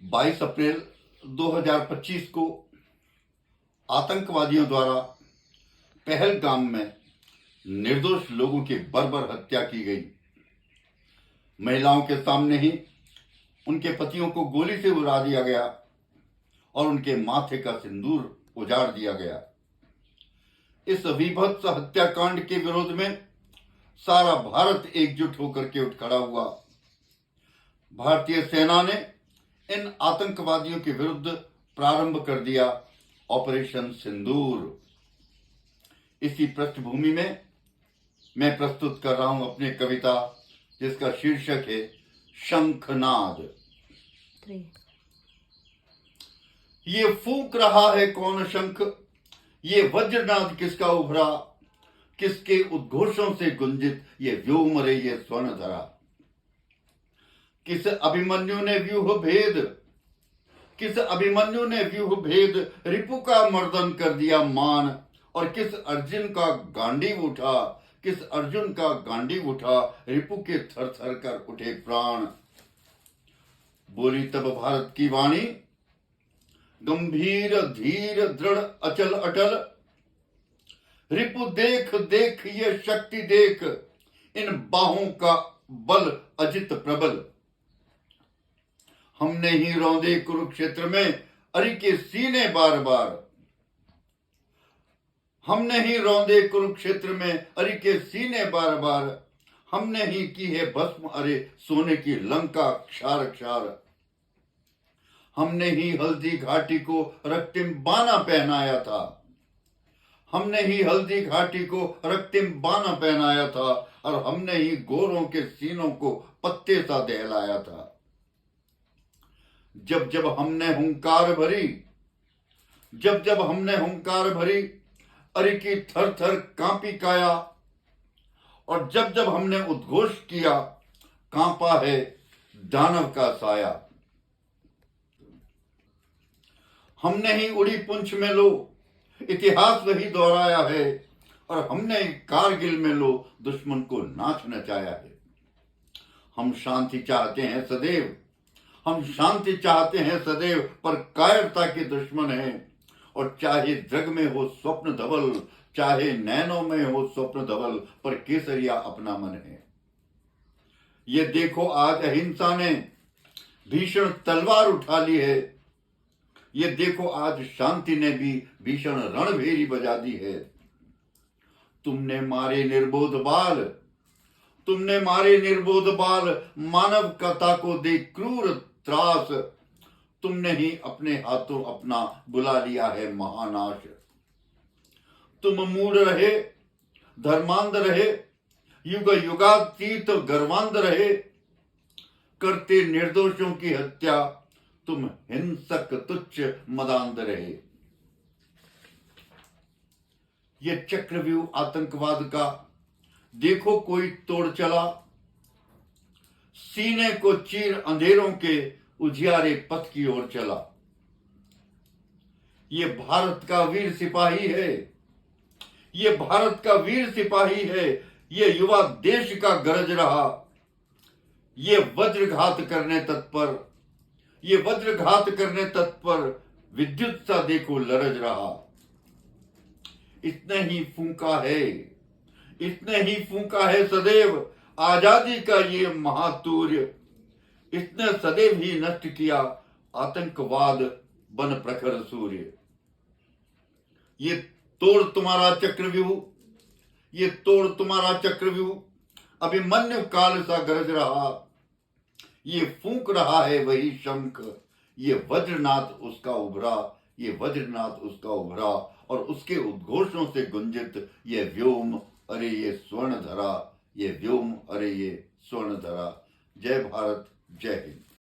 22 अप्रैल 2025 को आतंकवादियों द्वारा पहलगाम में निर्दोष लोगों की बर्बर हत्या की गई। महिलाओं के सामने ही उनके पतियों को गोली से उड़ा दिया गया और उनके माथे का सिंदूर उजाड़ दिया गया। इस विभत्स हत्याकांड के विरोध में सारा भारत एकजुट होकर के उठ खड़ा हुआ। भारतीय सेना ने इन आतंकवादियों के विरुद्ध प्रारंभ कर दिया ऑपरेशन सिंदूर। इसी पृष्ठभूमि में मैं प्रस्तुत कर रहा हूं अपनी कविता, जिसका शीर्षक है शंखनाद। ये फूंक रहा है कौन शंख, ये वज्रनाद किसका उभरा, किसके उद्घोषों से गुंजित ये व्योम रे ये स्वर्ण धरा। किस अभिमन्यु ने व्यूह भेद, किस अभिमन्यु ने व्यूह भेद रिपु का मर्दन कर दिया मान, और किस अर्जुन का गांडीव उठा, किस अर्जुन का गांडीव उठा रिपु के थर थर कर उठे प्राण। बोली तब भारत की वाणी गंभीर धीर दृढ़ अचल अटल, रिपु देख देख ये शक्ति देख, इन बाहों का बल अजित प्रबल। हमने ही रौंदे कुरुक्षेत्र में अरि के सीने बार बार, हमने ही रौंदे कुरुक्षेत्र में अरि के सीने बार बार, हमने ही की है भस्म अरे सोने की लंका क्षार क्षार। हमने ही हल्दी घाटी को रक्तिम बाना पहनाया था, हमने ही हल्दी घाटी को रक्तिम बाना पहनाया था, और हमने ही गोरों के सीनों को पत्ते सा दहलाया था। जब जब हमने हुंकार भरी, जब जब हमने हुंकार भरी अरि की थर थर कांपी काया, और जब जब हमने उद्घोष किया कांपा है दानव का साया। हमने ही उड़ी पुंछ में लो इतिहास वही दोहराया है, और हमने कारगिल में लो दुश्मन को नाच नचाया है। हम शांति चाहते हैं सदैव, हम शांति चाहते हैं सदैव, पर कायरता के दुश्मन हैं। और चाहे जग में हो स्वप्न धवल, चाहे नैनों में हो स्वप्न धवल, पर केसरिया अपना मन है। ये देखो आज अहिंसा ने भीषण तलवार उठा ली है, ये देखो आज शांति ने भी भीषण रणभेरी बजा दी है। तुमने मारे निर्बोध बाल, तुमने मारे निर्बोध बाल, मानवता को दे क्रूर त्रास। तुमने ही अपने हाथों अपना बुला लिया है महानाश। तुम मूढ़ रहे, धर्मांध रहे, युग युगातीत गर्वांध रहे, करते निर्दोषों की हत्या तुम हिंसक तुच्छ मदांध रहे। ये चक्रव्यूह आतंकवाद का देखो कोई तोड़ चला, सीने को चीर अंधेरों के उजियारे पथ की ओर चला। ये भारत का वीर सिपाही है, ये भारत का वीर सिपाही है, ये युवा देश का गरज रहा। ये वज्रघात करने तत्पर, ये वज्रघात करने तत्पर, विद्युत सा देखो लरज रहा। इसने ही फूंका है, इसने ही फूंका है सदैव आजादी का ये महातूर्य। इसने सदैव ही नष्ट किया आतंकवाद बन प्रखर सूर्य। ये तोड़ तुम्हारा चक्रव्यूह, ये तोड़ तुम्हारा चक्रव्यूह, अभिमन्यु काल सा गरज रहा। ये फूंक रहा है वही शंख, ये वज्रनाथ उसका उभरा, ये वज्रनाथ उसका उभरा, और उसके उद्घोषों से गुंजित ये व्योम अरे ये स्वर्ण धरा, ये व्योम अरे ये स्वर्ण धरा। जय भारत, जय हिंद।